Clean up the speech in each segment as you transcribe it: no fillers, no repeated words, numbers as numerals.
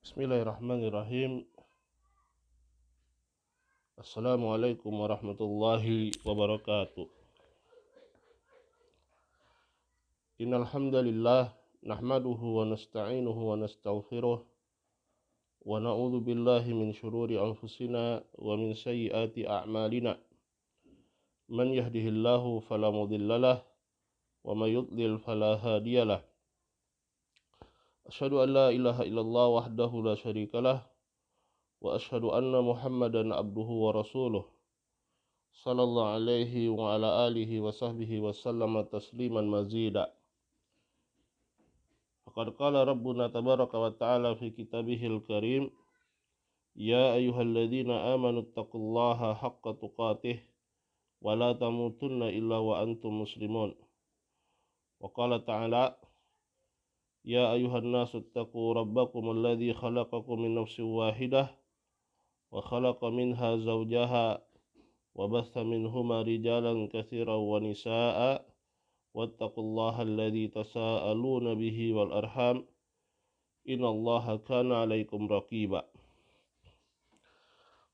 Bismillahirrahmanirrahim. Assalamualaikum warahmatullahi wabarakatuh. Innal hamdalillah nahmaduhu wa nasta'inuhu wa nastaghfiruh wa na'udzu billahi min shururi anfusina wa min sayyiati a'malina. Man yahdihillahu fala mudhillalah wa may yudlil fala hadiyalah. Asyhadu an la ilaha illallah wahdahu la syarikalah wa asyhadu anna Muhammadan abduhu wa rasuluh. Sallallahu alaihi wa ala alihi wa sahbihi wa sallama tasliman mazida. Faqad qala rabbuna tabaraka wa ta'ala fi kitabihil karim, ya ayyuhalladzina amanu taqullaha haqqa tuqatih wa la tamutunna illa wa antum muslimun. Wa qala ta'ala, ya ayyuhan nasu taqu rabbakum alladzi khalaqakum min nafsin wahidah wa khalaqa minha zawjaha wa batha minhuma rijalan katsiran wa nisaa'a wattaqullaha alladzi tasaaluna bihi wal arham innallaha kana 'alaikum raqiba.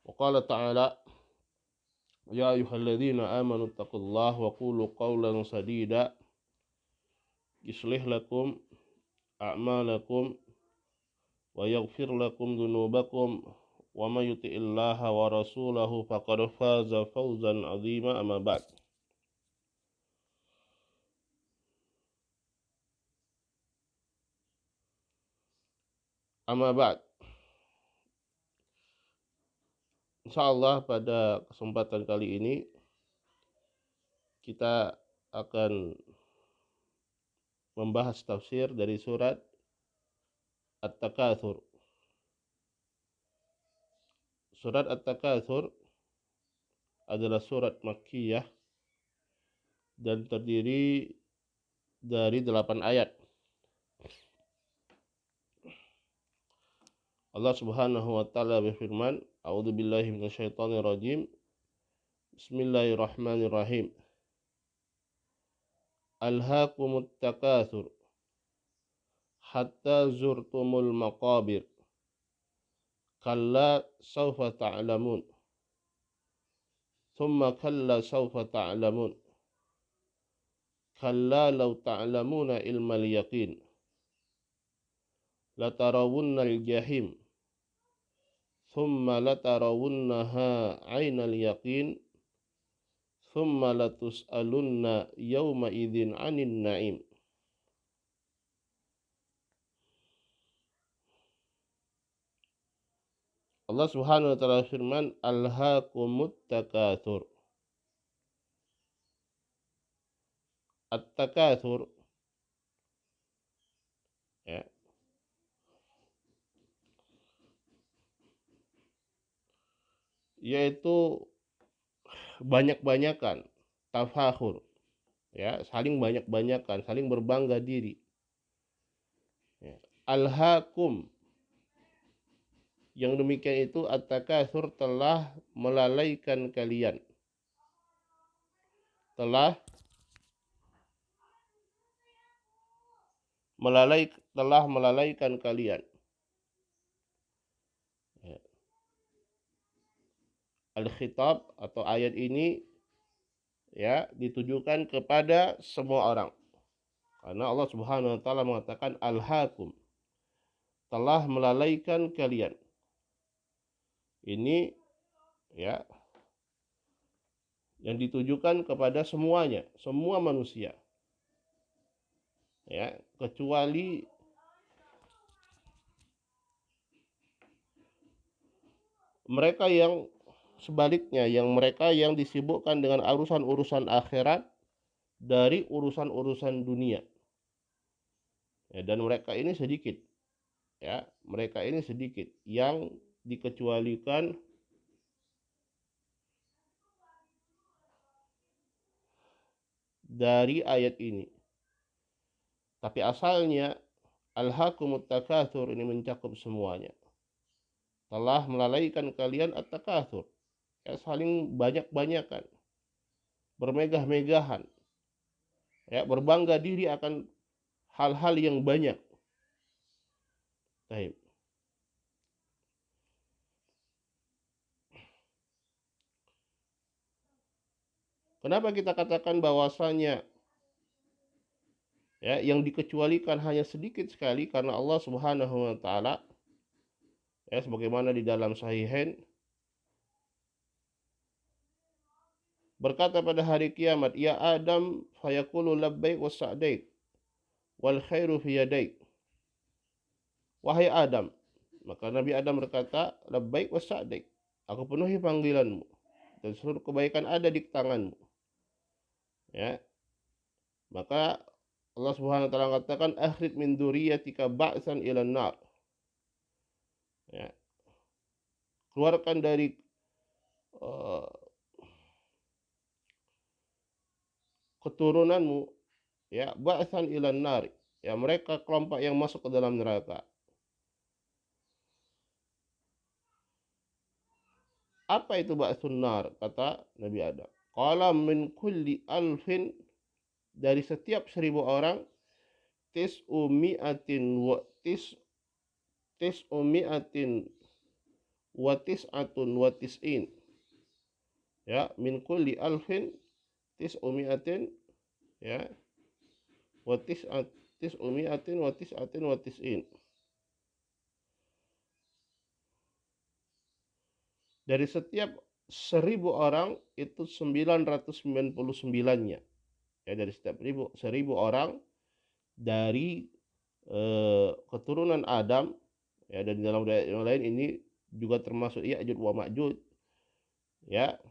Wa qala ta'ala, ya ayyuhalladzina amanu taqullaha wa qulu qawlan sadida yuslih lakum a'malakum wa yaghfir lakum dhunubakum wa may yuti'illaha wa rasulahu faqad faza fawzan 'azima. Amma ba'd. Amma ba'd. Insyaallah pada kesempatan kali ini kita akan membahas tafsir dari surat At-Takatsur. Surat At-Takatsur adalah surat Makkiyah dan terdiri dari 8 ayat. Allah Subhanahu wa taala berfirman, a'udzu billahi minasyaitonir rajim. Bismillahirrahmanirrahim. Alhaakumut takatsur hatta zurtumul maqabir. Kalla sawfa ta'lamun. Thumma kalla sawfa ta'lamun. Kalla law ta'lamuna ilmal yaqin. Latarawunnal jahim. Thumma latarawunnaha 'ainal yaqin. Thumma latus'alunna yawma idzin 'anin na'im. Allah Subhanahu wa taala firman, alhaakumut takatsur. At-takatsur, ya, yaitu banyak-banyakan, tafakhur, ya, saling banyak-banyakan, saling berbangga diri. Ya. Alhaakum, yang demikian itu at-takatsur telah melalaikan kalian. Telah melalaikan kalian. Ya. Al-khitab atau ayat ini, ya, ditujukan kepada semua orang. Karena Allah Subhanahu wa taala mengatakan alhaakum, telah melalaikan kalian. Ini, ya, yang ditujukan kepada semuanya, semua manusia. Ya, kecuali mereka yang sebaliknya, yang mereka yang disibukkan dengan urusan-urusan akhirat dari urusan-urusan dunia. Ya, dan mereka ini sedikit. Ya, mereka ini sedikit yang dikecualikan dari ayat ini. Tapi asalnya alhaakumut takatsur ini mencakup semuanya. Telah melalaikan kalian at-takatsur, ya, saling banyak-banyakan, bermegah-megahan, ya, berbangga diri akan hal-hal yang banyak. Baik. Kenapa kita katakan bahwasanya ya yang dikecualikan hanya sedikit sekali? Karena Allah Subhanahu wa taala ya sebagaimana di dalam Sahihain berkata pada hari kiamat, ya Adam fayaqulu labbaik wa sa'daik wal khairu fi yadaik. Wahai Adam, maka Nabi Adam berkata, labbaik wa sa'daik, aku penuhi panggilanmu dan seluruh kebaikan ada di tanganmu. Ya, maka Allah Subhanahu wa taala katakan, akhrij min dzurriyyatika ba'san ila nar. Ya, keluarkan dari keturunanmu ya ba'san ila nar, ya mereka kelompok yang masuk ke dalam neraka. Apa itu ba'sun nar? Kata Nabi Adam. Qala min kulli alfin, dari setiap 1000 orang, tis'umi'atin wa tis'atun wa tis'in. Ya, min kulli alfin tis'umi'atin ya wa tis'umi'atin wa tis'atin wa tis'in. Dari setiap 1000 orang itu 999-nya. Ya, dari setiap 1000 orang dari keturunan Adam ya, dan dalam yang lain ini juga termasuk Ya'juj wa Ma'juj ya,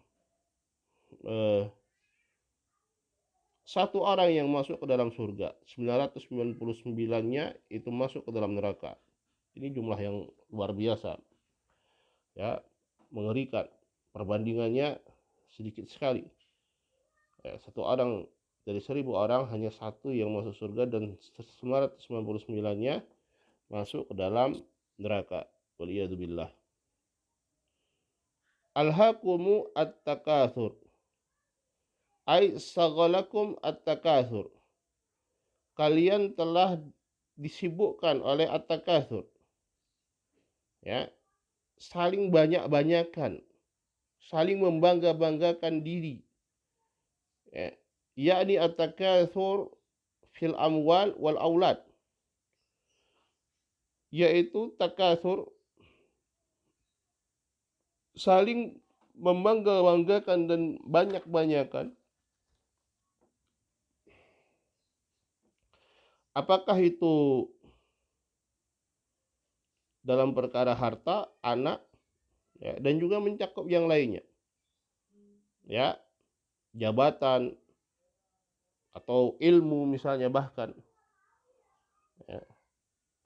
satu orang yang masuk ke dalam surga, 999-nya itu masuk ke dalam neraka. Ini jumlah yang luar biasa ya, mengerikan. Perbandingannya sedikit sekali ya, satu orang dari 1000 orang hanya satu yang masuk surga dan 999-nya masuk ke dalam neraka. Waliyadzubillah. Alhaakumu at-takatsur, ai saghalakum at-takatsur, kalian telah disibukkan oleh at-takatsur ya, saling banyak-banyakan, saling membangga-banggakan diri ya, yakni at-takatsur fil amwal wal aulad, yaitu takatsur saling membangga-banggakan dan banyak-banyakan. Apakah itu dalam perkara harta, anak ya, dan juga mencakup yang lainnya ya, jabatan atau ilmu misalnya, bahkan ya,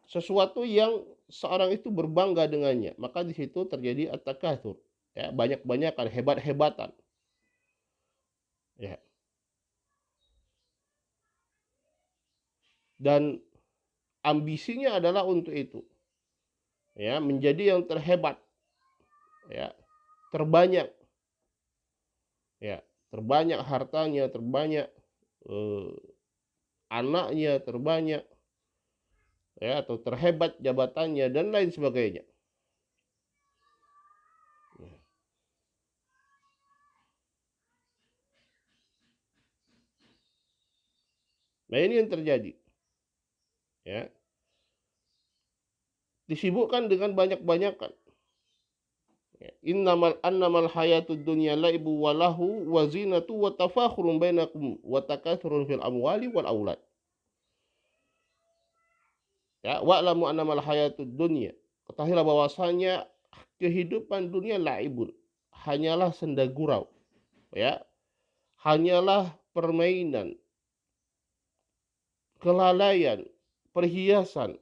sesuatu yang seorang itu berbangga dengannya, maka di situ terjadi at-takatsur ya, banyak-banyakan, hebat-hebatan ya, dan ambisinya adalah untuk itu ya, menjadi yang terhebat ya, terbanyak ya, terbanyak hartanya, terbanyak anaknya, terbanyak ya, atau terhebat jabatannya dan lain sebagainya. Nah, ini yang terjadi ya, disibukkan dengan banyak-banyakan. Annamal hayatud dunya laibu wa lahu wa zinatu wa tafakhurun bainakum wa takatsurun fil amwali wal aulad. Ya, wa'lamu annamal hayatud dunya, ketahuilah bahwasanya kehidupan dunia laibun, hanyalah senda gurau ya, hanyalah permainan, kelalaian, perhiasan,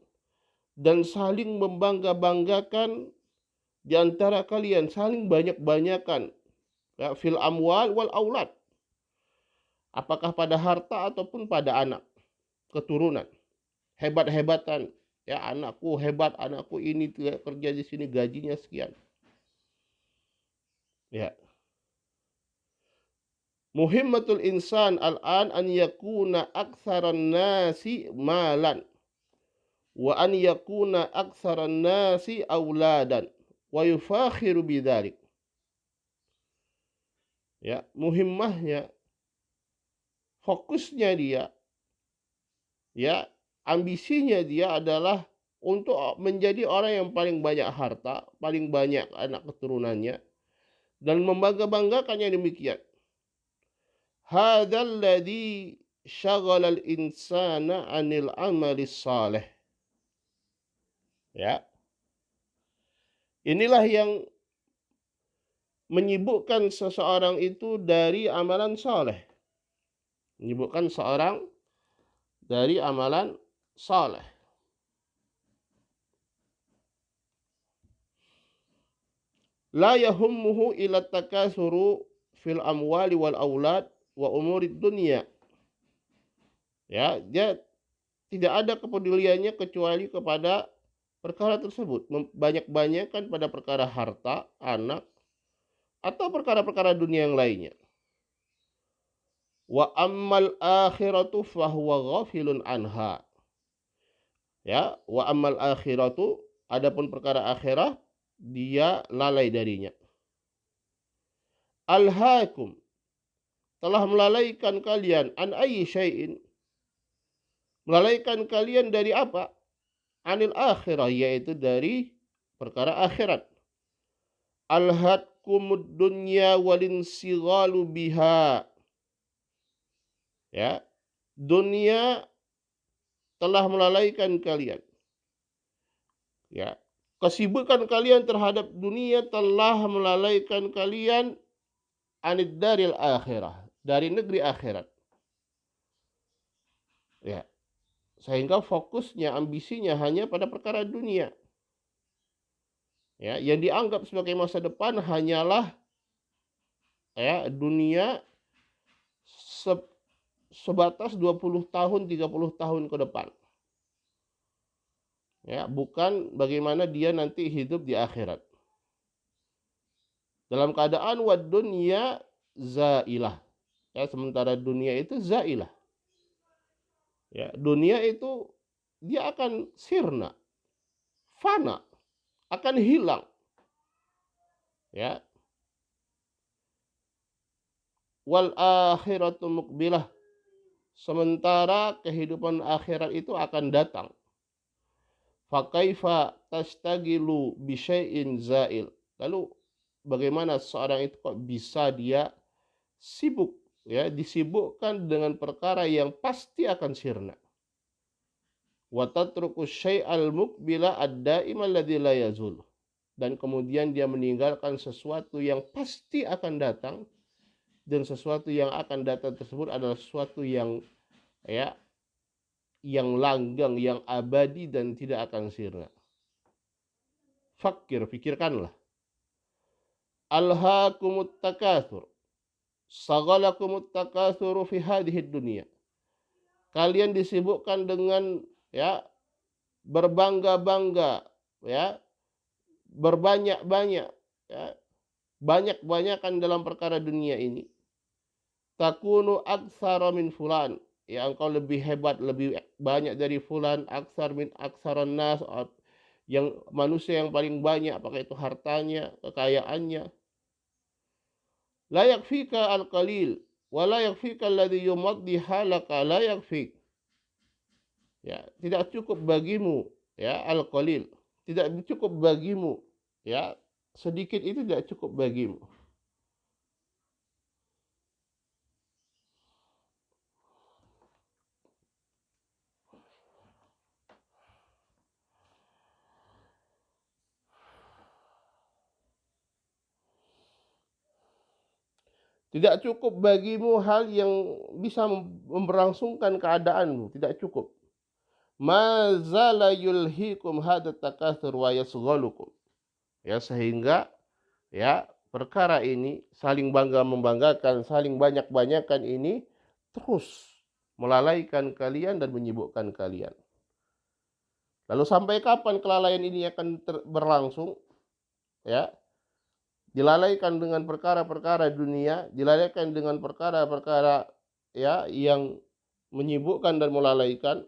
dan saling membangga-banggakan di antara kalian, saling banyak-banyakan ya, fil amwal wal aulad, apakah pada harta ataupun pada anak keturunan, hebat-hebatan ya, anakku hebat, anakku ini kerja di sini gajinya sekian ya. Muhimmatul insan al-an an yakuna aktsaran nasi malan wa an yakuna aktsaran nasi auladan wa yufakhiru bidzalik. Ya, muhimmahnya fokusnya dia, ya, ambisinya dia adalah untuk menjadi orang yang paling banyak harta, paling banyak anak keturunannya, dan membangga-banggakannya demikian. Hadzal ladzi syaghalal insana 'anil amalis saleh. Ya. Inilah yang menyibukkan seseorang itu dari amalan saleh. Menyibukkan seorang dari amalan saleh. La yahummuhu ila takasuru fil amwali wal aulad wa umurid dunia. Ya, dia tidak ada kepeduliannya kecuali kepada perkara tersebut. Banyak-banyakkan pada perkara harta, anak, atau perkara-perkara dunia yang lainnya. Wa ammal akhiratu fahuwa ghafilun anha. Ya, wa ammal akhiratu, adapun perkara akhirat dia lalai darinya. Alhaakum, telah melalaikan kalian an ayyi syai'in, melalaikan kalian dari apa? Anil akhirah, yaitu dari perkara akhirat. Alhatkumud dunya walinsighalu biha. Ya, dunia telah melalaikan kalian. Ya, kesibukan kalian terhadap dunia telah melalaikan kalian anid daril akhirah, dari negeri akhirat. Ya, sehingga fokusnya, ambisinya hanya pada perkara dunia. Ya, yang dianggap sebagai masa depan hanyalah ya dunia sebatas 20 tahun, 30 tahun ke depan. Ya, bukan bagaimana dia nanti hidup di akhirat. Dalam keadaan wad dunya zailah. Ya, sementara dunia itu zailah. Ya, dunia itu dia akan sirna, fana, akan hilang. Ya. Wal akhiratu muqbilah. Sementara kehidupan akhirat itu akan datang. Fakaifa tastagilu bisyai'in zail. Lalu bagaimana seorang itu kok bisa dia sibuk, ya, disibukkan dengan perkara yang pasti akan sirna. Wa tatruku syai'al muqbila ad-da'ima alladzi la yazul. Dan kemudian dia meninggalkan sesuatu yang pasti akan datang, dan sesuatu yang akan datang tersebut adalah sesuatu yang ya yang langgang, yang abadi dan tidak akan sirna. Fakir, pikirkanlah. Alhaakumut takatsur. Saghalakumut takatsuru fi hadhihi dunya. Kalian disibukkan dengan ya berbangga-bangga, ya, berbanyak-banyak, ya, banyak-banyakan dalam perkara dunia ini. Takunu aktsara min fulan. Ya, engkau lebih hebat, lebih banyak dari fulan. Aktsar min aktsaran nas. Yang manusia yang paling banyak, apakah itu hartanya, kekayaannya. La yakfika al-qalil. Wa la yakfika alladhi yumaddi halaka la yakfik. Ya, tidak cukup bagimu, ya, al-qalil. Tidak cukup bagimu, ya, sedikit itu tidak cukup bagimu. Tidak cukup bagimu hal yang bisa memberlangsungkan keadaanmu, tidak cukup. Ma zala yulhikum hadat takatsur wa yasghalukum. Ya, sehingga ya perkara ini saling bangga membanggakan, saling banyak-banyakan ini terus melalaikan kalian dan menyibukkan kalian. Lalu sampai kapan kelalaian ini akan berlangsung? Ya, dilalaikan dengan perkara-perkara dunia, dilalaikan dengan perkara-perkara ya yang menyibukkan dan melalaikan,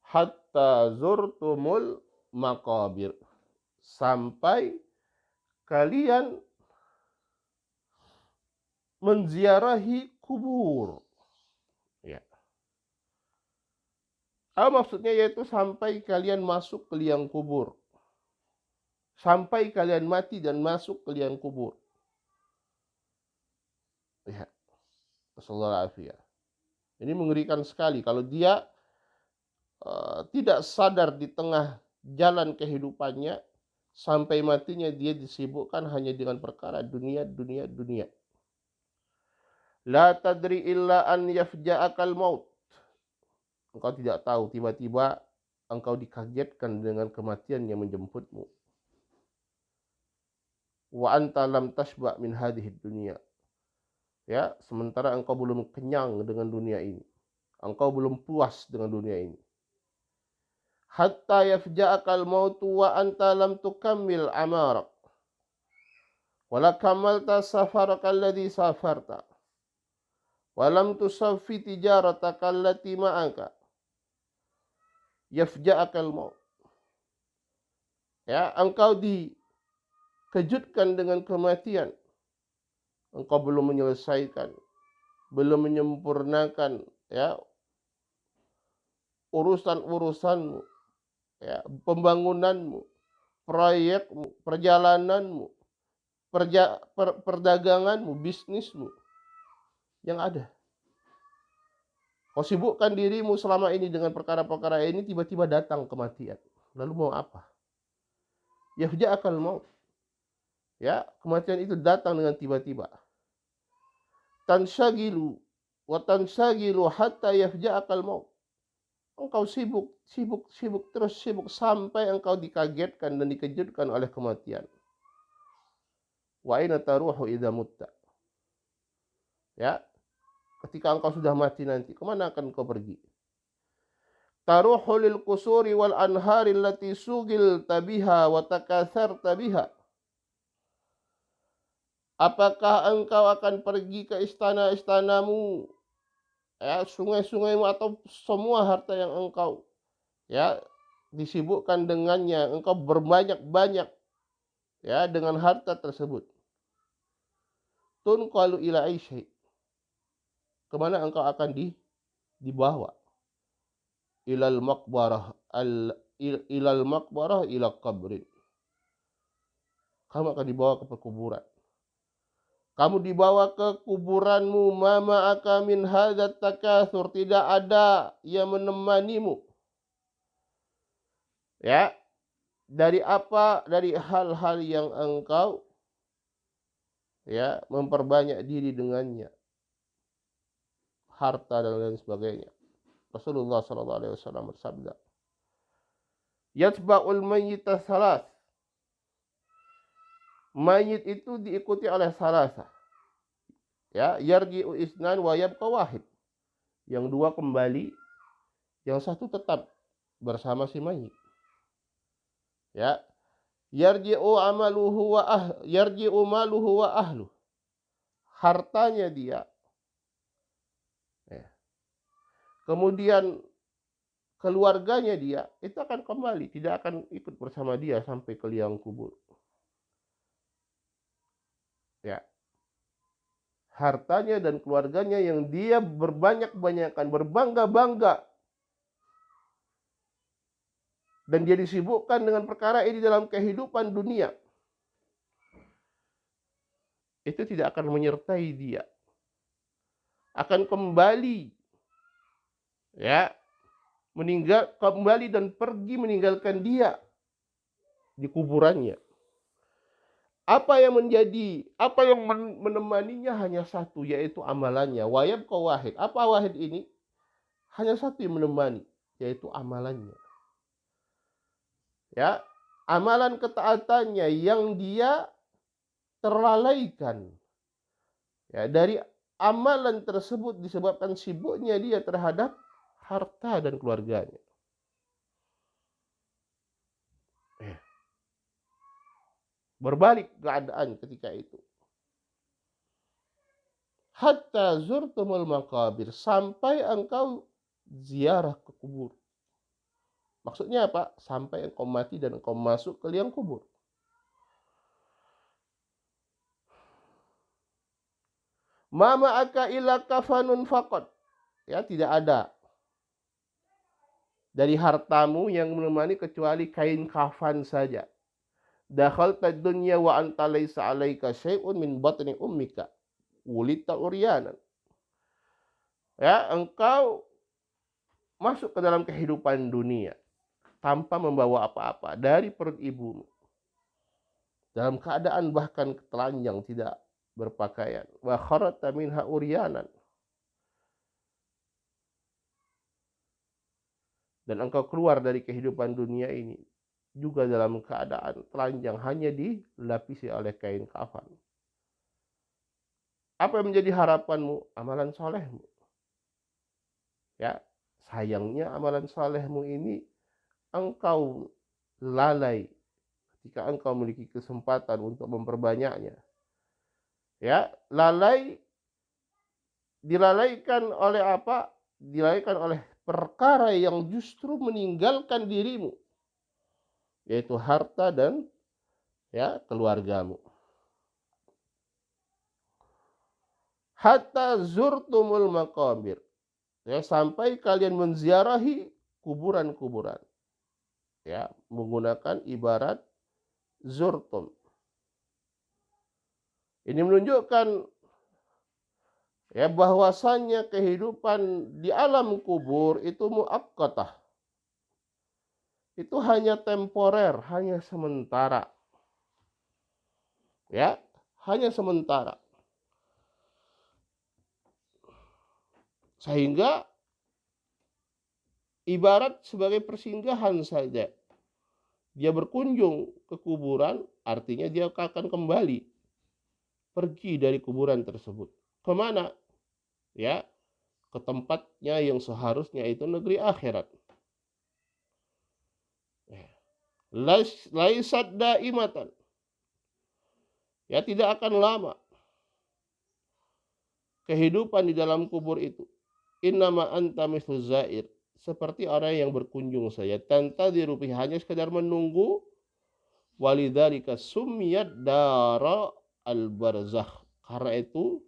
hatta zurtumul maqabir, sampai kalian menziarahi kubur. Ya. Maksudnya yaitu sampai kalian masuk ke liang kubur. Sampai kalian mati dan masuk ke liang kubur. Ya. Sallallahu. Ini mengerikan sekali kalau dia tidak sadar di tengah jalan kehidupannya, sampai matinya dia disibukkan hanya dengan perkara dunia. La tadri illa an yafja'akal maut. Engkau tidak tahu, tiba-tiba engkau dikagetkan dengan kematian yang menjemputmu. Wa anta lam tashba' min hadhihi dunya. Ya, sementara engkau belum kenyang dengan dunia ini. Engkau belum puas dengan dunia ini. Hatta yafja'akal mautu wa anta lam tukammil amarak. Wala kamalta safaraka alladhi safarta. Walam tusaffi tijarataka allati ma'aka. Yafja'akal maut. Ya, engkau dikejutkan dengan kematian. Engkau belum menyelesaikan, belum menyempurnakan ya urusan-urusanmu, ya, pembangunanmu, proyekmu, perjalananmu, perdaganganmu, bisnismu yang ada. Kau sibukkan dirimu selama ini dengan perkara-perkara ini, tiba-tiba datang kematian. Lalu mau apa? Yafja'akal maut. Ya, kematian itu datang dengan tiba-tiba. Tansyagilu wa tansyagilu hatta yafja'akal maut. Engkau sibuk terus sampai engkau dikagetkan dan dikejutkan oleh kematian. Wa aina taruhu idza mutta. Ya, ketika engkau sudah mati nanti, kemana akan engkau pergi? Taruhu lil qusuri wal anhari allati sugil tabiha wa takatsarta biha. Apakah engkau akan pergi ke istana-istanamu, ya, sungai-sungaimu, atau semua harta yang engkau ya disibukkan dengannya, engkau berbanyak-banyak ya dengan harta tersebut. Tunqalu ila aisyai. Kemana engkau akan dibawa? Ilal maqbarah ilal maqbarah ila qabrin. Kamu akan dibawa ke kuburan. Kamu dibawa ke kuburanmu, mama aka min hadat takatsur, tidak ada yang menemanimu. Ya, dari apa? Dari hal-hal yang engkau ya memperbanyak diri dengannya, harta dan lain sebagainya. Rasulullah sallallahu alaihi wasallam bersabda, "Yatba'ul mayyita salas." Mayit itu diikuti oleh salasa. Ya, yarji'u isnan wa yabqa wahid. Yang dua kembali, yang satu tetap bersama si mayit. Ya, yarji'u maluhu wa ahlu. Hartanya dia. Ya. Kemudian keluarganya dia itu akan kembali, tidak akan ikut bersama dia sampai ke liang kubur. Ya. Hartanya dan keluarganya yang dia berbanyak-banyakan, berbangga-bangga, dan dia disibukkan dengan perkara ini dalam kehidupan dunia, itu tidak akan menyertai dia. Akan kembali ya, kembali dan pergi meninggalkan dia di kuburannya. Apa yang menemaninya hanya satu, yaitu amalannya. Wa yabqa wahid. Apa wahid ini? Hanya satu yang menemani, yaitu amalannya. Ya, amalan ketaatannya yang dia terlalaikan. Ya, dari amalan tersebut disebabkan sibuknya dia terhadap harta dan keluarganya. Berbalik keadaan ketika itu. Hatta zurtumul maqabir, sampai engkau ziarah ke kubur. Maksudnya apa? Sampai engkau mati dan engkau masuk ke liang kubur. Ma ma'aka illa kafanun faqat. Ya, tidak ada dari hartamu yang menemani kecuali kain kafan saja. Dakhalta dunya wa anta laysa 'alaika syai'un min batni ummika. Wulidta uryanan. Ya, engkau masuk ke dalam kehidupan dunia tanpa membawa apa-apa dari perut ibumu. Dalam keadaan bahkan telanjang, tidak berpakaian. Wa kharajta minha uryanan. Dan engkau keluar dari kehidupan dunia ini juga dalam keadaan telanjang, hanya dilapisi oleh kain kafan. Apa yang menjadi harapanmu? Amalan solehmu. Ya, sayangnya amalan solehmu ini engkau lalai ketika engkau memiliki kesempatan untuk memperbanyaknya. Ya, dilalaikan oleh apa? Dilalaikan oleh perkara yang justru meninggalkan dirimu, yaitu harta dan ya keluargamu. Hatta zurtumul maqabir. Ya, sampai kalian menziarahi kuburan-kuburan. Ya, menggunakan ibarat zurtum. Ini menunjukkan ya bahwasannya kehidupan di alam kubur itu muakkatah. Itu hanya temporer, hanya sementara. Ya, hanya sementara. Sehingga ibarat sebagai persinggahan saja. Dia berkunjung ke kuburan, artinya dia akan kembali pergi dari kuburan tersebut. Kemana? Ya, ke tempatnya yang seharusnya itu negeri akhirat. Laisat daimatan. Ya, tidak akan lama kehidupan di dalam kubur itu. Innama anta mithlu zair. Seperti orang yang berkunjung saja. Tantadiru bihi, hanya sekedar menunggu. Walidzalika summiyat dara al-barzakh. Karena itu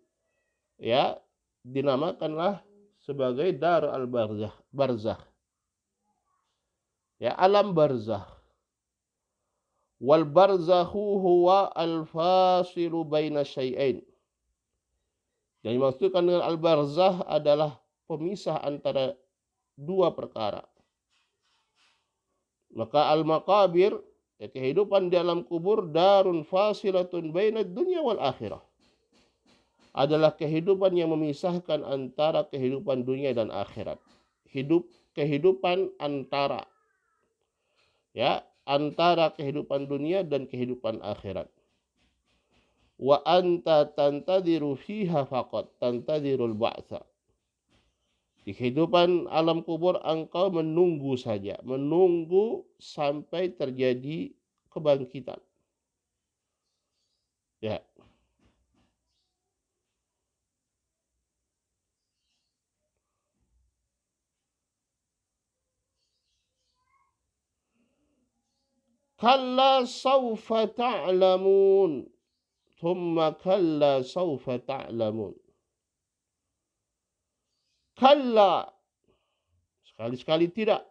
ya dinamakanlah sebagai dar al-barzakh. Ya, alam barzakh. Wal barzakhu huwa al-fasilu baina syai'ain. Yang dimaksudkan dengan al-barzakh adalah pemisah antara dua perkara. Maka al-maqabir, ya, kehidupan di alam kubur, darun fasilatun baina dunya wal akhirah. Adalah kehidupan yang memisahkan antara kehidupan dunia dan akhirat. Kehidupan antara, ya, antara kehidupan dunia dan kehidupan akhirat. Wa anta tantadiru fiha faqat tantadirul ba'tsa. Di kehidupan alam kubur engkau menunggu saja, menunggu sampai terjadi kebangkitan. Ya. Kalla sawfa ta'lamun. Thumma kalla sawfa ta'lamun. Kalla, sekali-sekali tidak.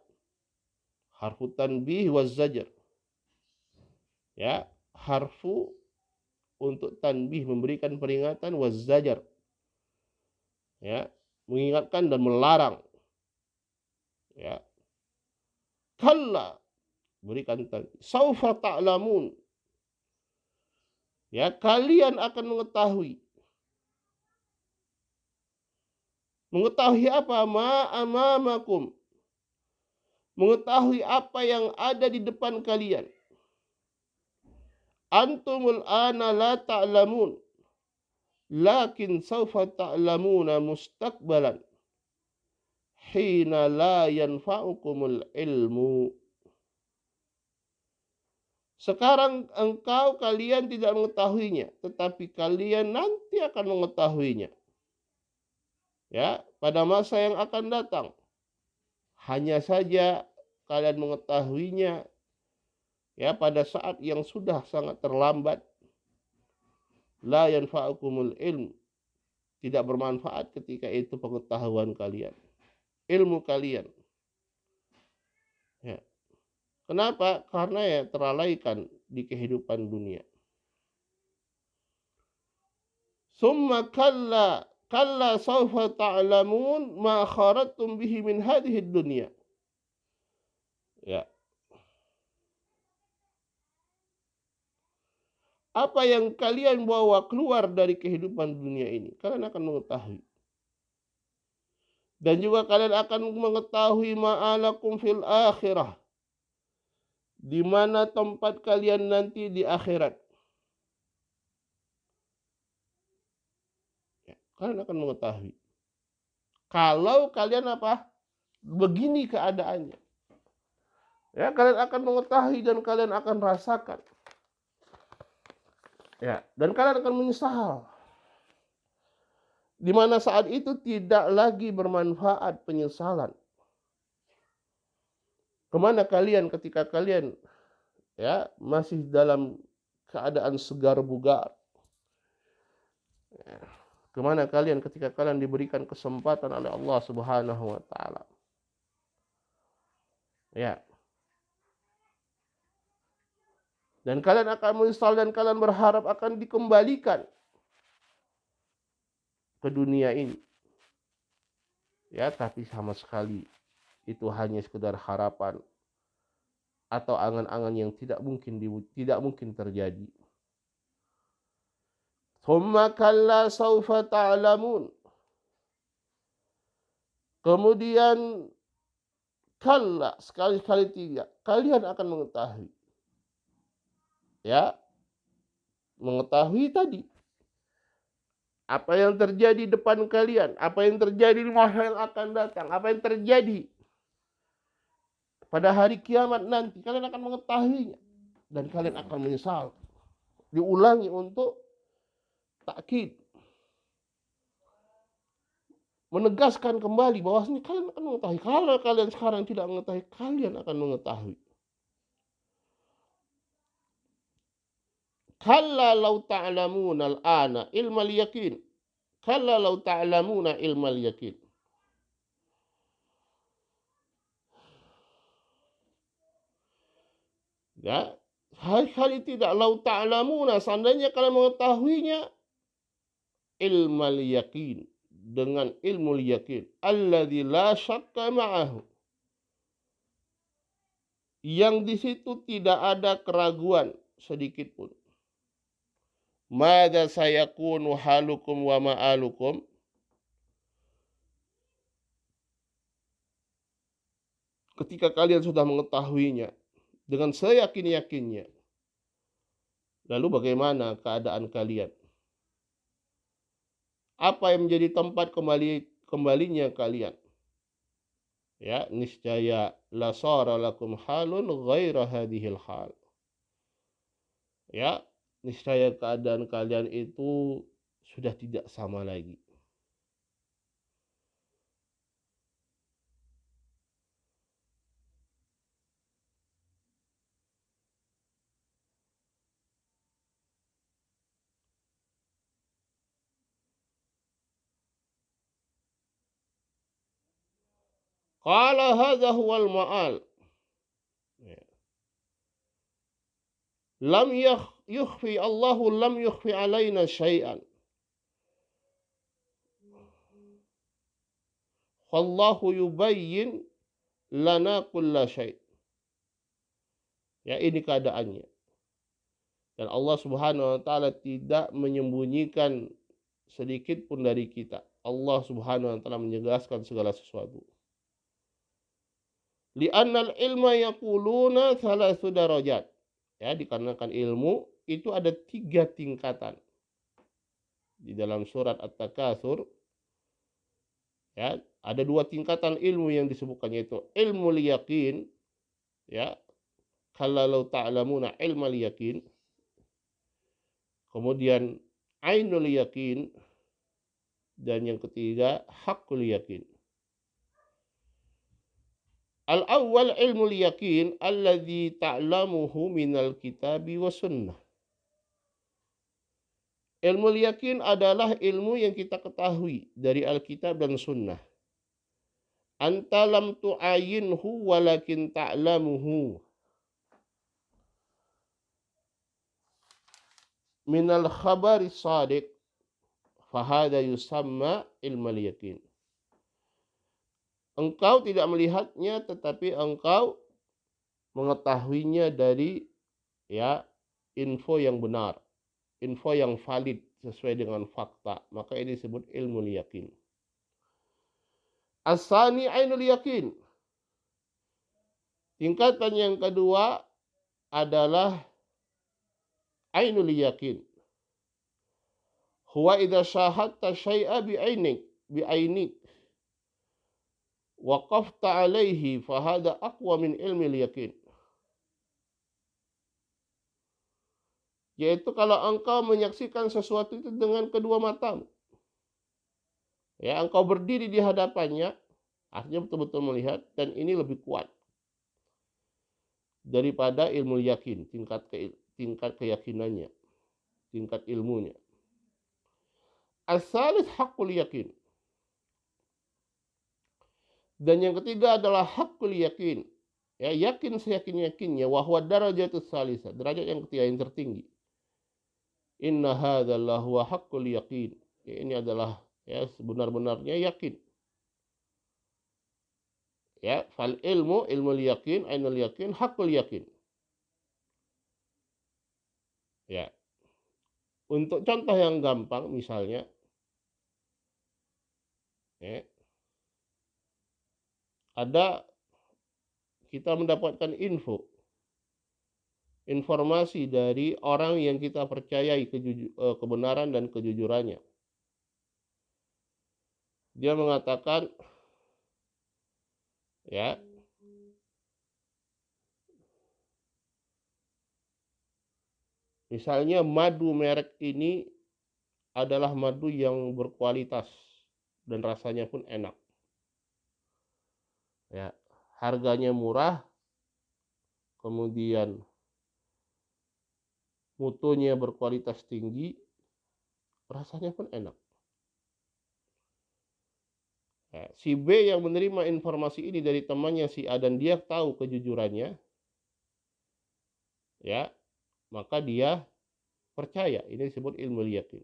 Harfu tanbih wa zajar. Ya, harfu untuk tanbih, memberikan peringatan, wa zajar. Ya, mengingatkan dan melarang. Ya. Kalla, berikan tanbih. Sawfa ta'lamun. Ya, kalian akan mengetahui. Mengetahui apa? Ma amamakum. Mengetahui apa yang ada di depan kalian. Antumul ana la ta'lamun. Lakin sawfa ta'lamuna mustaqbalan. Hina la yanfa'ukumul ilmu. Sekarang kalian tidak mengetahuinya, tetapi kalian nanti akan mengetahuinya. Ya, pada masa yang akan datang. Hanya saja kalian mengetahuinya ya pada saat yang sudah sangat terlambat. La yanfa'ukumul ilm. tidak bermanfaat ketika itu pengetahuan kalian, ilmu kalian. Ya. Kenapa? Karena ya terlalaikan di kehidupan dunia. Summa kalla sawfa ta'lamun ma kharadtum bihi min hadhihi dunya. Ya. Apa yang kalian bawa keluar dari kehidupan dunia ini, kalian akan mengetahui. Dan juga kalian akan mengetahui ma'alakum fil akhirah, di mana tempat kalian nanti di akhirat. Ya, kalian akan mengetahui. Kalau kalian apa? Begini keadaannya. Ya, kalian akan mengetahui dan kalian akan rasakan. Ya, dan kalian akan menyesal. Di mana saat itu tidak lagi bermanfaat penyesalan. Kemana kalian ketika kalian ya masih dalam keadaan segar bugar? Ya. Kemana kalian ketika kalian diberikan kesempatan oleh Allah Subhanahu wa Ta'ala? Ya. Dan kalian akan menyesal dan kalian berharap akan dikembalikan ke dunia ini. Ya, tapi sama sekali itu hanya sekedar harapan atau angan-angan yang tidak mungkin terjadi. Thumma kalla sawfa ta'lamun. Kemudian kalla, sekali-kali tidak, kalian akan mengetahui. Ya, mengetahui tadi apa yang terjadi depan kalian, apa yang terjadi di masa yang akan datang, apa yang terjadi pada hari kiamat nanti, kalian akan mengetahuinya dan kalian akan menyesal. Diulangi untuk takkid, menegaskan kembali bahwasanya kalian akan mengetahui. Kalau kalian sekarang tidak mengetahui, kalian akan mengetahui. Kalla law ta'lamuna al-ana ilmal yakin. Kalla law ta'lamuna ilmal yakin. Ya, hal-hal tidak law ta'lamuna, seandainya kalian mengetahuinya ilmal yakin, dengan ilmu yakin, alladzi la syakka ma'ahu, yang di situ tidak ada keraguan sedikit pun. Madza sayakunu halukum wa ma'alukum, ketika kalian sudah mengetahuinya dengan seyakin-yakinnya, lalu bagaimana keadaan kalian? Apa yang menjadi tempat kembalinya kalian? Ya, niscaya la sara lakum halun ghaira hadhil hal. Ya, niscaya keadaan kalian itu sudah tidak sama lagi. Qala hadza huwal ma'al. Lam yukhfi Allahu lam yukhfi alaina syai'an. Wallahu yubayyin lana kulla syai'. Ya, ini keadaannya. Dan Allah Subhanahu wa Ta'ala tidak menyembunyikan sedikit pun dari kita. Allah Subhanahu wa Ta'ala menjelaskan segala sesuatu. Li'annal ilma yaquluna thalathu darajat. Ya, dikarenakan ilmu itu ada 3 tingkatan. Di dalam surat At-Takatsur ya, ada 2 tingkatan ilmu yang disebutkan, yaitu ilmu yakin, ya, kalau ta'lamuna ilmal yakin. Kemudian ainul yakin, dan yang ketiga haqqul yakin. Al-awwal ilmul yakin alladzi ta'lamuhu minal kitabi wa sunnah. Ilmu yakin adalah ilmu yang kita ketahui dari Alkitab dan Sunnah. Anta lam tu'ayinhu walakin ta'lamuhu. Minal khabari sadiq. Fahada yusamma ilmal yakin. Engkau tidak melihatnya, tetapi engkau mengetahuinya dari info yang benar, info yang valid sesuai dengan fakta. Maka ini disebut ilmu yakin. As-sani ainul yakin. Tingkatan yang kedua adalah ainul yakin. Huwa idza syahadta syai'a bi'ainik waqafta alaihi fahada aqwa min ilmi yakin. Yaitu kalau engkau menyaksikan sesuatu itu dengan kedua matamu. Ya, engkau berdiri di hadapannya, artinya betul-betul melihat, dan ini lebih kuat daripada ilmu yakin, tingkat keyakinannya, tingkat ilmunya. As-salis haqqul yakin. Dan yang ketiga adalah haqqul yakin. Ya, yakin seyakin-yakinnya, wahwa darajatus salisa, derajat yang ketiga yang tertinggi. Inna hadzal lahu haqqul yakin. Ya, ini adalah sebenar-benarnya yakin. Ya, fal ilmu yakin, ainul yakin, haqqul yakin. Ya. Untuk contoh yang gampang misalnya ada kita mendapatkan informasi dari orang yang kita percayai kebenaran dan kejujurannya. Dia mengatakan misalnya madu merek ini adalah madu yang berkualitas dan rasanya pun enak. Ya, harganya murah, kemudian mutunya berkualitas tinggi, rasanya pun enak. Ya, si B yang menerima informasi ini dari temannya si A dan dia tahu kejujurannya, ya, maka dia percaya. Ini disebut ilmu yakin.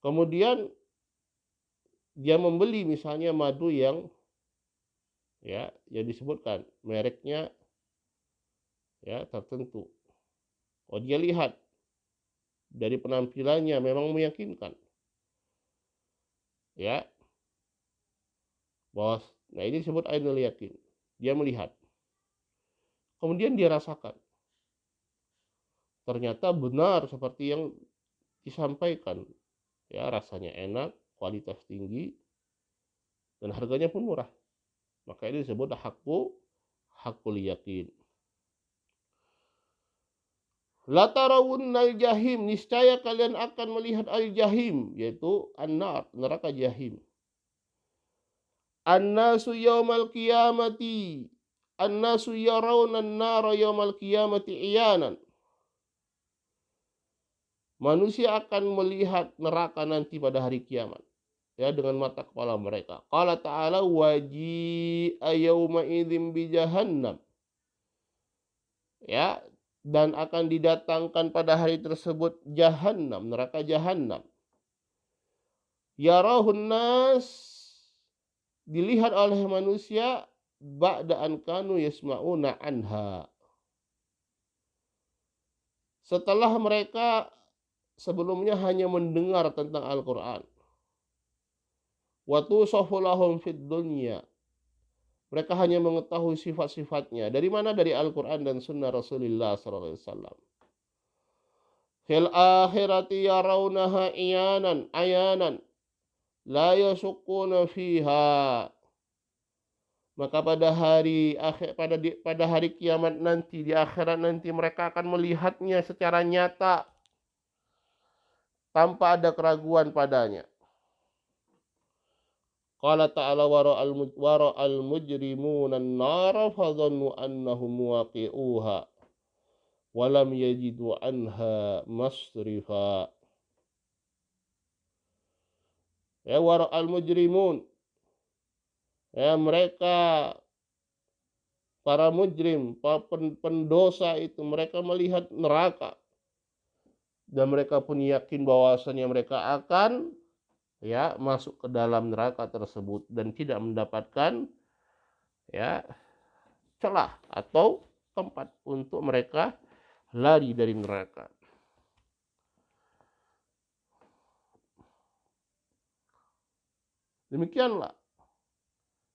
Kemudian dia membeli misalnya madu yang disebutkan mereknya tertentu. Oh, dia lihat dari penampilannya memang meyakinkan. Ya. Bos. Nah, ini disebut ainul yakin. Dia melihat. Kemudian dia rasakan. Ternyata benar seperti yang disampaikan. Ya, rasanya enak, kualitas tinggi, dan harganya pun murah. Maka ini disebut haqqul yakin. La tarawunnal jahim, niscaya kalian akan melihat al-jahim, yaitu an-nar, neraka jahim. An-nasu yaumal qiyamati, an-nasu yarawna an-nara yaumal qiyamati iyanan. Manusia akan melihat neraka nanti pada hari kiamat, ya, dengan mata kepala mereka. Qala ta'ala waji'a yauma idzin bi jahannam. Ya, dan akan didatangkan pada hari tersebut jahannam, neraka jahannam. Yarahun nas, dilihat oleh manusia ba'da an kanu yasma'una anha. Setelah mereka sebelumnya hanya mendengar tentang Al-Quran. Wa tusafu lahum fid dunya. Mereka hanya mengetahui sifat-sifatnya. Dari mana? Dari Al-Quran dan Sunnah Rasulullah SAW. Fil akhirati yarawnaha ayanan. La yasuquna fiha. Maka pada hari kiamat nanti, di akhirat nanti, mereka akan melihatnya secara nyata tanpa ada keraguan padanya. Qala ta'ala wara'al mujrimuna an-nara fadhannu annahum waqi'uha. walam yajidu anha masrifa. Ya, wara'al mujrimun, ya, mereka para mujrim, para pendosa itu, mereka melihat neraka dan mereka pun yakin bahwasannya mereka akan, ya, masuk ke dalam neraka tersebut dan tidak mendapatkan, ya, celah atau tempat untuk mereka lari dari neraka. Demikianlah.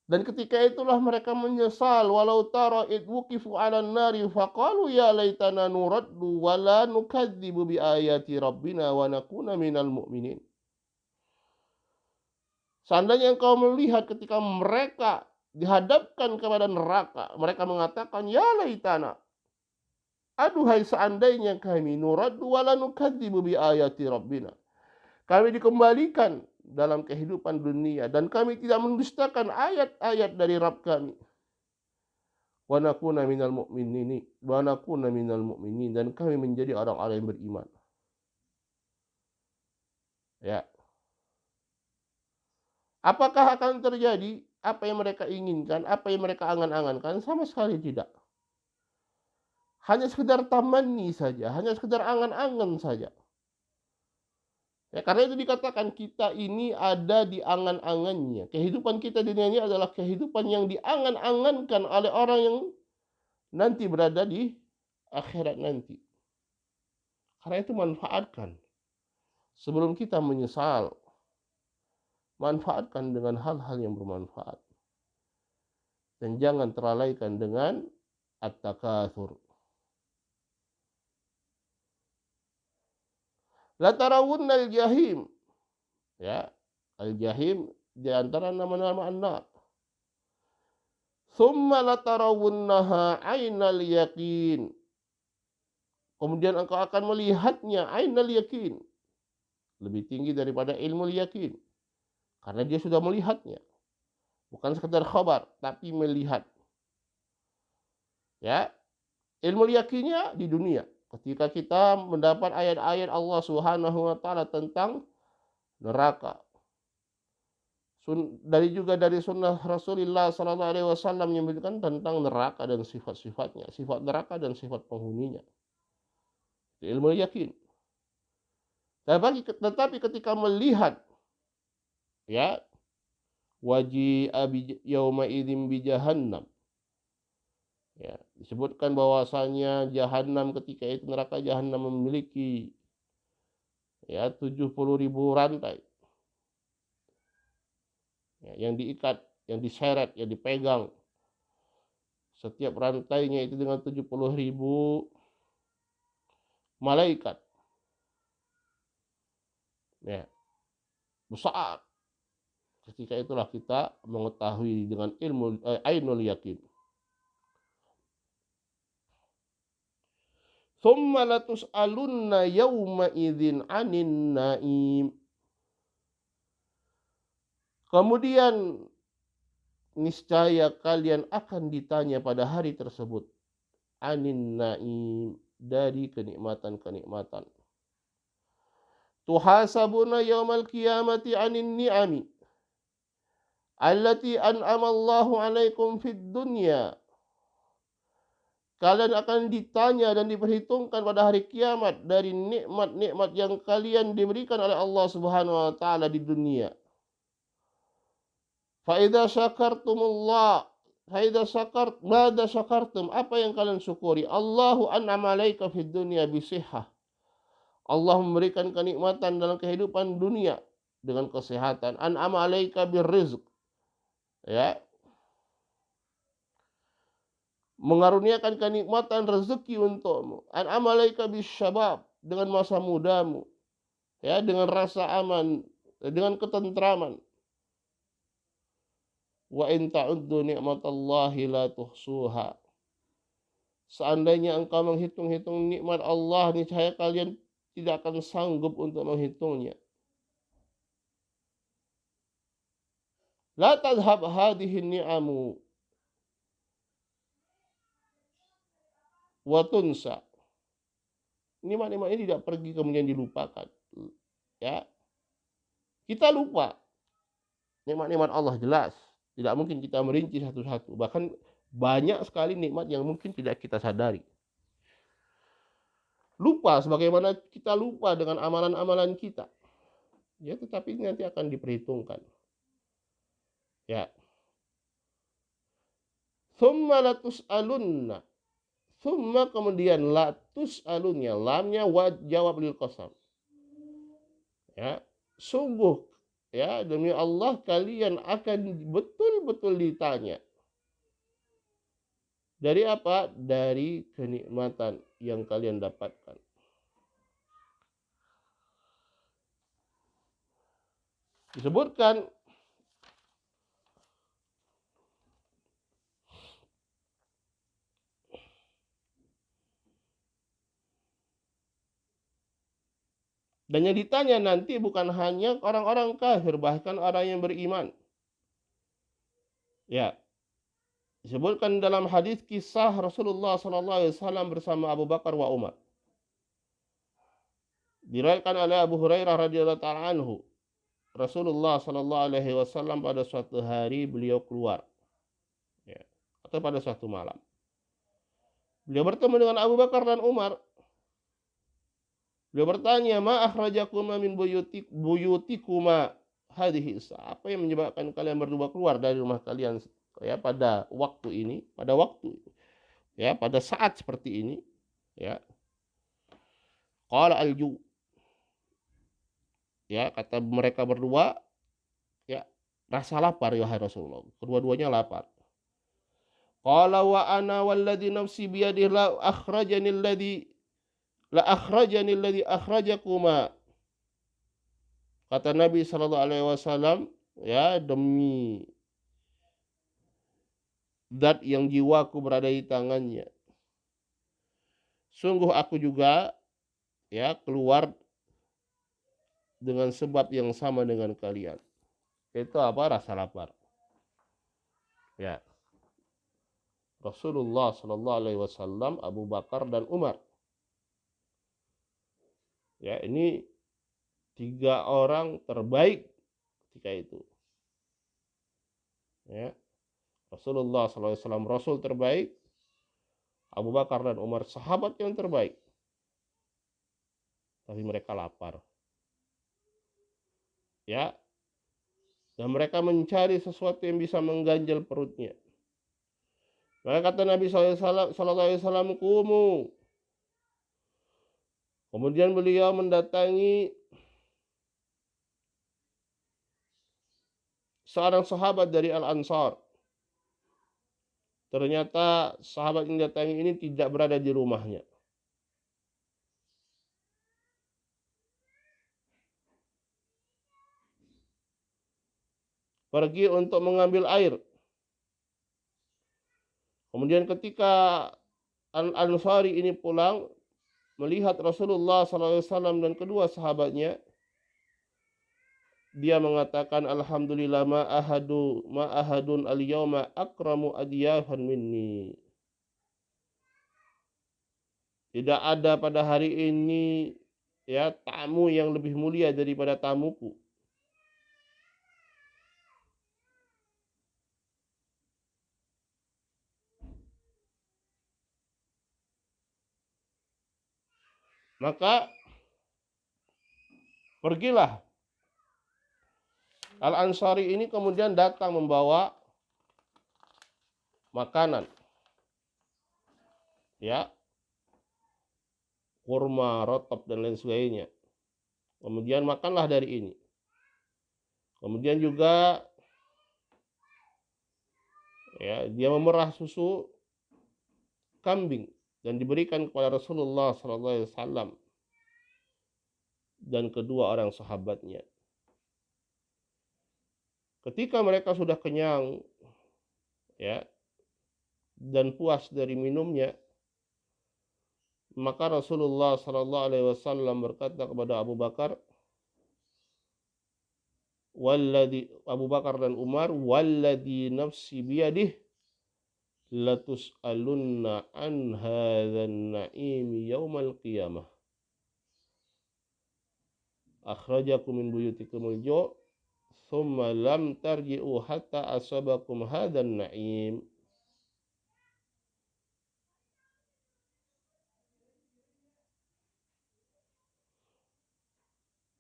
Dan ketika itulah mereka menyesal, walau tara id wuqifu 'alan nari faqalu ya laitana nuraddu wa la nukadzibu bi ayati rabbina wa nakuna minal mu'minin. Seandainya engkau melihat ketika mereka dihadapkan kepada neraka, mereka mengatakan ya laitana, aduhai seandainya kami, nuraddu wa la nukadzibu bi ayati rabbina, kami dikembalikan dalam kehidupan dunia dan kami tidak mendustakan ayat-ayat dari Rabb kami. Wa nakuna minal mu'minin, dan kami menjadi orang-orang yang beriman. Ya. Apakah akan terjadi apa yang mereka inginkan, apa yang mereka angan-angankan? Sama sekali tidak. Hanya sekedar tamanni saja, hanya sekedar angan-angan saja. Ya, karena itu dikatakan kita ini ada di angan-angannya. Kehidupan kita di dunia ini adalah kehidupan yang diangan-angankan oleh orang yang nanti berada di akhirat nanti. Karena itu manfaatkan. Sebelum kita menyesal, manfaatkan dengan hal-hal yang bermanfaat. Dan jangan terlalaikan dengan at-takatsur. La tarawunnal jahim. Ya, al-jahim di antara nama-nama an-nar. Tsumma la tarawunnaha 'ainal yaqin. Kemudian engkau akan melihatnya 'ainal yaqin. Lebih tinggi daripada ilmu yakin. Karena dia sudah melihatnya. Bukan sekedar khabar, tapi melihat. Ya, ilmu yakinnya di dunia. Ketika kita mendapat ayat-ayat Allah Subhanahu wa taala tentang neraka. Dari sunnah Rasulullah sallallahu alaihi wasallam yang menyebutkan tentang neraka dan sifat-sifatnya, sifat neraka dan sifat penghuninya. Ilmu yakin. Tetapi ketika melihat, ya, waji'a yauma idzin bi jahannam. Ya, disebutkan bahwasanya jahanam ketika itu, neraka jahanam memiliki, ya, 70.000 rantai. Ya, yang diikat, yang diseret, yang dipegang. Setiap rantainya itu dengan 70.000 malaikat. Ya, besar. Ketika itulah kita mengetahui dengan ilmu ainul yakin. Tsumma latus'alunna yauma idzin 'anin na'im. Kemudian niscaya kalian akan ditanya pada hari tersebut 'anin na'im, dari kenikmatan-kenikmatan. Tuhasabuna yaumal qiyamati 'anin ni'ami allati an'ama Allahu 'alaikum fid dunya. Kalian akan ditanya dan diperhitungkan pada hari kiamat dari nikmat-nikmat yang kalian diberikan oleh Allah Subhanahu wa taala di dunia. Fa idza syakartum, apa yang kalian syukuri? Allahu an'ama 'alaika fid dunya bisihhah. Allah memberikan kenikmatan dalam kehidupan dunia dengan kesehatan. An'ama 'alaika birrizq. Ya, mengaruniakan kenikmatan rezeki untukmu. An'ama 'alaika bisyabab, dengan masa mudamu. Ya, dengan rasa aman, dengan ketentraman. Wa in ta'uddu ni'matallahi la tuhsuha. Seandainya engkau menghitung-hitung nikmat Allah, niscaya kalian tidak akan sanggup untuk menghitungnya. La tadhhab hadhihi ni'amu wa tunsa. nikmat-nikmat ini tidak pergi kemudian dilupakan. Ya, kita lupa nikmat-nikmat Allah jelas. Tidak mungkin kita merinci satu-satu. Bahkan banyak sekali nikmat yang mungkin tidak kita sadari. Lupa sebagaimana kita lupa dengan amalan-amalan kita. Ya, tetapi nanti akan diperhitungkan. Ya. Tsumma latus'alunna. Tsumma kemudian latus'alunnya, lamnya jawab lil qasam. Ya, sungguh ya demi Allah kalian akan betul-betul ditanya. Dari apa? Dari kenikmatan yang kalian dapatkan. Disebutkan dan yang ditanya nanti bukan hanya orang-orang kafir, bahkan orang yang beriman. Ya, disebutkan dalam hadis kisah Rasulullah SAW bersama Abu Bakar wa Umar. Diriwayatkan oleh Abu Hurairah radhiyallahu ta'ala anhu. Rasulullah SAW pada suatu hari beliau keluar, ya, atau pada suatu malam. Beliau bertemu dengan Abu Bakar dan Umar. Beliau bertanya, ma akhrajakuma min buyutikuma hadhihi. Apa yang menyebabkan kalian berdua keluar dari rumah kalian ya pada waktu ini, ya pada saat seperti ini, ya. Qala alju. Ya, kata mereka berdua, ya, rasa lapar ya Rasulullah. Kedua-duanya lapar. Qala wa ana walladzi nafsi biyadihi la akhrajani alladzi akhrajakuma. Kata Nabi SAW, ya, demi zat yang jiwaku berada di tangannya, sungguh aku juga ya keluar dengan sebab yang sama dengan kalian. Itu apa? Rasa lapar. Ya. Rasulullah SAW, Abu Bakar dan Umar. Ya, ini 3 orang terbaik ketika itu. Ya. Rasulullah SAW Rasul terbaik, Abu Bakar dan Umar sahabat yang terbaik. Tapi mereka lapar. Ya. Dan mereka mencari sesuatu yang bisa mengganjal perutnya. Maka kata Nabi SAW, kumu. Kemudian beliau mendatangi seorang sahabat dari Al-Ansar. Ternyata sahabat yang datangi ini tidak berada di rumahnya. Pergi untuk mengambil air. Kemudian ketika Al-Ansari ini pulang, melihat Rasulullah SAW dan kedua sahabatnya, dia mengatakan, alhamdulillah ma ahadun al-yawma akramu adiyafan minni. Tidak ada pada hari ini ya tamu yang lebih mulia daripada tamuku. Maka pergilah Al-Ansari ini kemudian datang membawa makanan. Ya. Kurma, rotop dan lain sebagainya. Kemudian makanlah dari ini. Kemudian juga ya, dia memerah susu kambing dan diberikan kepada Rasulullah SAW dan kedua orang sahabatnya. Ketika mereka sudah kenyang ya dan puas dari minumnya, maka Rasulullah SAW berkata kepada Abu Bakar, Abu Bakar dan Umar, walladzi nafsi biyadih latus'alunna an hadzal na'im yaumal qiyamah. akhrajakum min buyutikumul ju' thumma lam tarji'u hatta asabakum hadan na'im.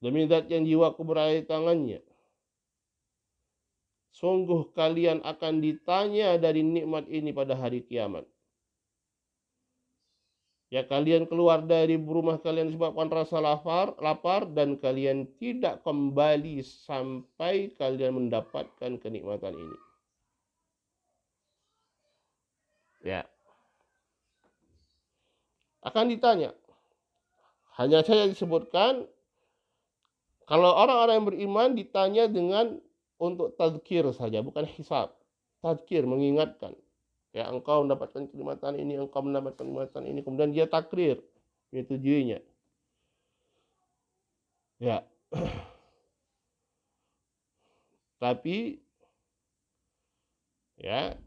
Demi zat yang jiwaku berada di tangannya, sungguh kalian akan ditanya dari nikmat ini pada hari kiamat. Ya, kalian keluar dari rumah kalian disebabkan rasa lapar dan kalian tidak kembali sampai kalian mendapatkan kenikmatan ini. Ya, akan ditanya. Hanya saja disebutkan kalau orang-orang yang beriman ditanya dengan untuk tazkir saja, bukan hisab. Tazkir, mengingatkan. Ya, engkau mendapatkan kenikmatan ini, engkau mendapatkan kenikmatan ini. Kemudian dia takrir, menyetujuinya. Ya. Tapi ya,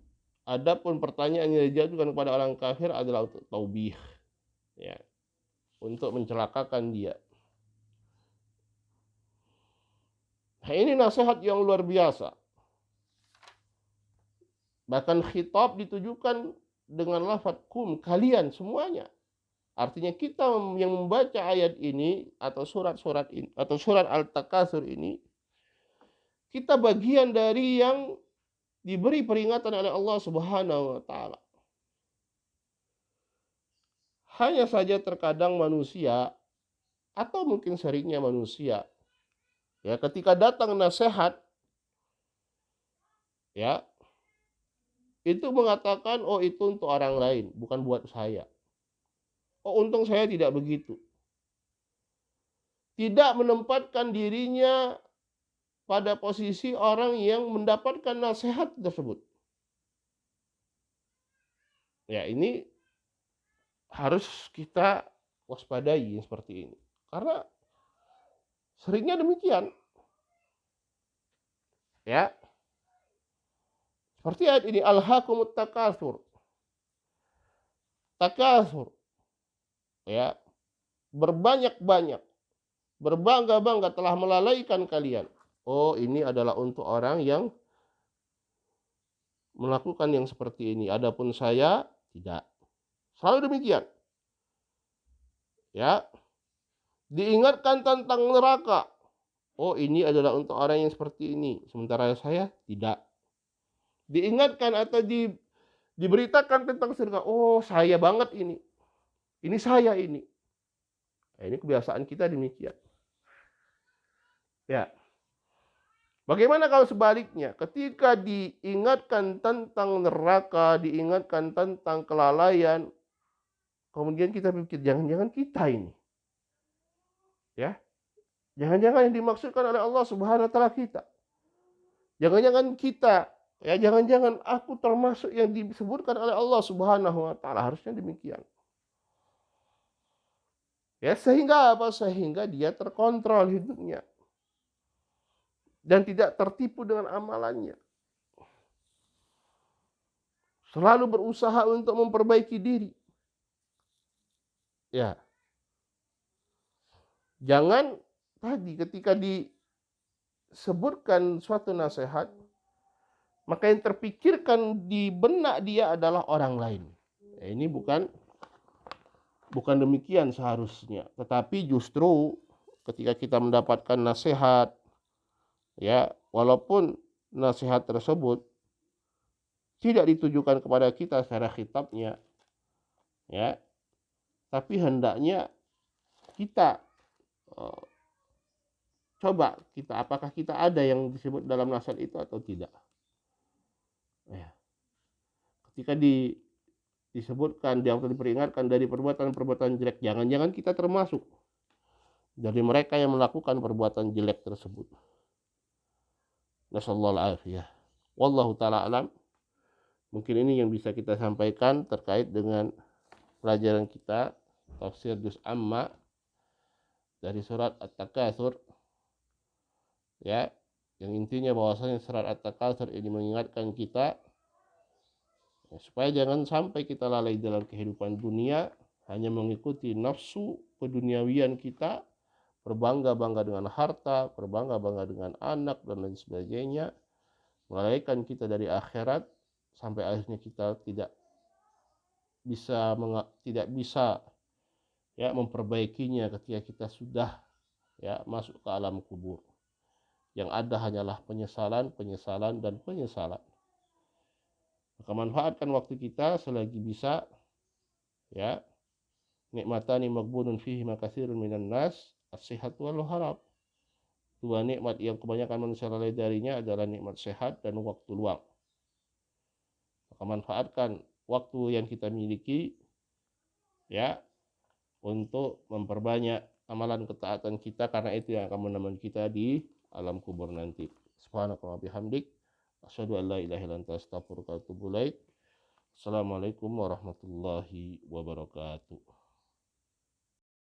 adapun pertanyaan yang dijatuhkan kepada orang kafir adalah untuk taubih, ya, untuk mencelakakan dia. Nah, ini nasihat yang luar biasa. Bahkan khitab ditujukan dengan lafaz kum, kalian semuanya. Artinya kita yang membaca ayat ini atau surat-surat ini atau surat Al-Takatsur ini, kita bagian dari yang diberi peringatan oleh Allah Subhanahu wa taala. Hanya saja terkadang manusia atau mungkin seringnya manusia, ya, ketika datang nasihat, ya, itu mengatakan, oh itu untuk orang lain, bukan buat saya. Oh, untung saya tidak begitu. Tidak menempatkan dirinya pada posisi orang yang mendapatkan nasihat tersebut. Ya, ini harus kita waspadai seperti ini. Karena seringnya demikian. Ya. Seperti ayat ini, alhaakumut takatsur. Takatsur. Ya. Berbanyak-banyak, berbangga-bangga telah melalaikan kalian. Oh, ini adalah untuk orang yang melakukan yang seperti ini. Adapun saya tidak. Selalu demikian. Ya. Diingatkan tentang neraka. Oh, ini adalah untuk orang yang seperti ini. Sementara saya tidak. Diingatkan atau diberitakan tentang surga. Oh, saya banget ini. Ini saya ini. Nah, ini kebiasaan kita demikian. Ya. Bagaimana kalau sebaliknya? Ketika diingatkan tentang neraka, diingatkan tentang kelalaian, kemudian kita pikir, jangan-jangan kita ini. Ya. Jangan-jangan yang dimaksudkan oleh Allah Subhanahu wa taala kita. Jangan-jangan kita, ya, jangan-jangan aku termasuk yang disebutkan oleh Allah Subhanahu wa taala. Harusnya demikian. Ya, sehingga apa? Sehingga dia terkontrol hidupnya. Dan tidak tertipu dengan amalannya. Selalu berusaha untuk memperbaiki diri. Ya. Jangan tadi ketika disebutkan suatu nasihat, maka yang terpikirkan di benak dia adalah orang lain. Ya, ini bukan demikian seharusnya. Tetapi justru ketika kita mendapatkan nasihat, ya, walaupun nasihat tersebut tidak ditujukan kepada kita secara khitabnya, ya, tapi hendaknya kita coba apakah kita ada yang disebut dalam nasihat itu atau tidak. Ya. Ketika disebutkan, dia diperingatkan dari perbuatan-perbuatan jelek, jangan-jangan kita termasuk dari mereka yang melakukan perbuatan jelek tersebut. Nasallahu alaihi. Wallahu taala alam. Mungkin ini yang bisa kita sampaikan terkait dengan pelajaran kita tafsir juz amma dari surat At-Takatsur. Ya, yang intinya bahwasanya surat At-Takatsur ini mengingatkan kita ya, supaya jangan sampai kita lalai dalam kehidupan dunia hanya mengikuti nafsu keduniawian kita, berbangga-bangga dengan harta, berbangga-bangga dengan anak dan lain sebagainya, melalaikan kita dari akhirat sampai akhirnya kita tidak bisa ya memperbaikinya ketika kita sudah ya masuk ke alam kubur. Yang ada hanyalah penyesalan, penyesalan, dan penyesalan. Maka manfaatkan waktu kita selagi bisa, ya. Nikmatani maghbunun fihi makatsirun minan nas, as-sihat wal harab. Dua nikmat yang kebanyakan manusia lalai darinya adalah nikmat sehat dan waktu luang. Maka manfaatkan waktu yang kita miliki, ya, untuk memperbanyak amalan ketaatan kita, karena itu yang akan menemani kita di alam kubur nanti. Subhanakallah bihamdik, asyhadu an la ilaha illa anta astaghfiruka wa atubu ilaik. Assalamualaikum warahmatullahi wabarakatuh.